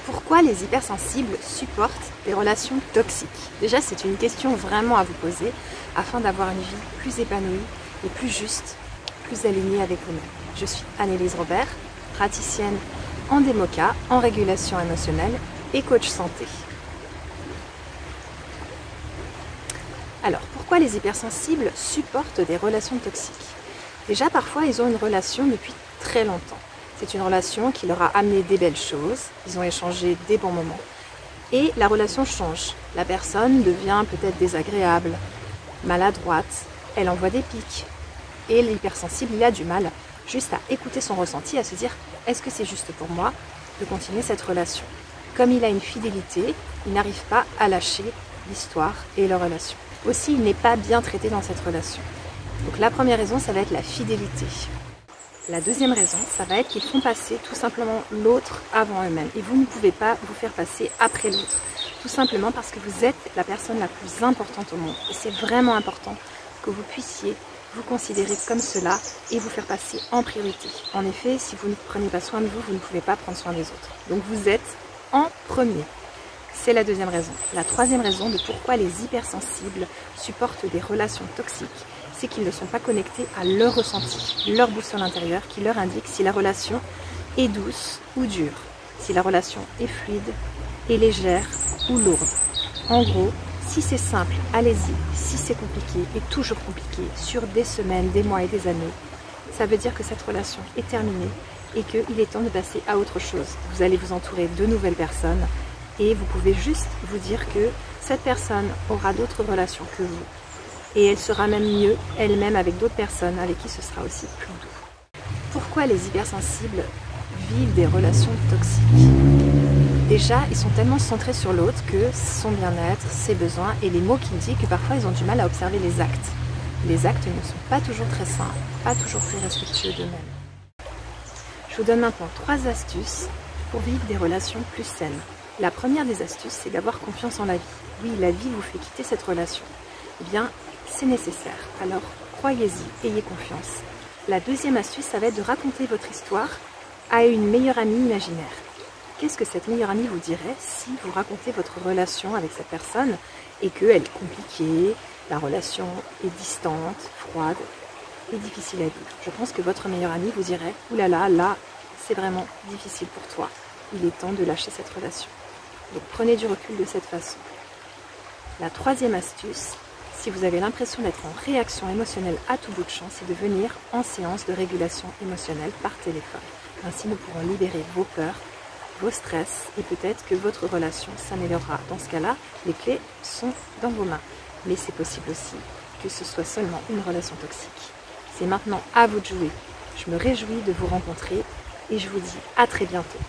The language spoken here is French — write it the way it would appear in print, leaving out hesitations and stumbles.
Pourquoi les hypersensibles supportent des relations toxiques? Déjà, c'est une question vraiment à vous poser afin d'avoir une vie plus épanouie et plus juste, plus alignée avec vous-même. Je suis Annelise Robert, praticienne en DEMOCA, en régulation émotionnelle et coach santé. Alors, pourquoi les hypersensibles supportent des relations toxiques? Déjà, parfois, ils ont une relation depuis très longtemps. C'est une relation qui leur a amené des belles choses, ils ont échangé des bons moments. Et la relation change. La personne devient peut-être désagréable, maladroite, elle envoie des pics. Et l'hypersensible, il a du mal juste à écouter son ressenti, à se dire « est-ce que c'est juste pour moi de continuer cette relation ?» Comme il a une fidélité, il n'arrive pas à lâcher l'histoire et leur relation. Aussi, il n'est pas bien traité dans cette relation. Donc la première raison, ça va être la fidélité. La deuxième raison, ça va être qu'ils font passer tout simplement l'autre avant eux-mêmes. Et vous ne pouvez pas vous faire passer après l'autre. Tout simplement parce que vous êtes la personne la plus importante au monde. Et c'est vraiment important que vous puissiez vous considérer comme cela et vous faire passer en priorité. En effet, si vous ne prenez pas soin de vous, vous ne pouvez pas prendre soin des autres. Donc vous êtes en premier. C'est la deuxième raison. La troisième raison de pourquoi les hypersensibles supportent des relations toxiques, c'est qu'ils ne sont pas connectés à leur ressenti, leur boussole intérieure qui leur indique si la relation est douce ou dure, si la relation est fluide, est légère ou lourde. En gros, si c'est simple, allez-y. Si c'est compliqué et toujours compliqué, sur des semaines, des mois et des années, ça veut dire que cette relation est terminée et qu'il est temps de passer à autre chose. Vous allez vous entourer de nouvelles personnes et vous pouvez juste vous dire que cette personne aura d'autres relations que vous. Et elle sera même mieux elle-même avec d'autres personnes avec qui ce sera aussi plus doux. Pourquoi les hypersensibles vivent des relations toxiques? Déjà, ils sont tellement centrés sur l'autre que son bien-être, ses besoins et les mots qu'il dit que parfois ils ont du mal à observer les actes. Les actes ne sont pas toujours très sains, pas toujours très respectueux d'eux-mêmes. Je vous donne maintenant 3 astuces pour vivre des relations plus saines. La première des astuces, c'est d'avoir confiance en la vie. Oui, la vie vous fait quitter cette relation. Eh bien, c'est nécessaire. Alors, croyez-y, ayez confiance. La deuxième astuce, ça va être de raconter votre histoire à une meilleure amie imaginaire. Qu'est-ce que cette meilleure amie vous dirait si vous racontez votre relation avec cette personne et qu'elle est compliquée, la relation est distante, froide et difficile à vivre? Je pense que votre meilleure amie vous dirait « Ouh là là, là, c'est vraiment difficile pour toi. Il est temps de lâcher cette relation. » Donc prenez du recul de cette façon. La troisième astuce, si vous avez l'impression d'être en réaction émotionnelle à tout bout de champ, c'est de venir en séance de régulation émotionnelle par téléphone. Ainsi, nous pourrons libérer vos peurs, vos stress et peut-être que votre relation s'améliorera. Dans ce cas-là, les clés sont dans vos mains. Mais c'est possible aussi que ce soit seulement une relation toxique. C'est maintenant à vous de jouer. Je me réjouis de vous rencontrer et je vous dis à très bientôt.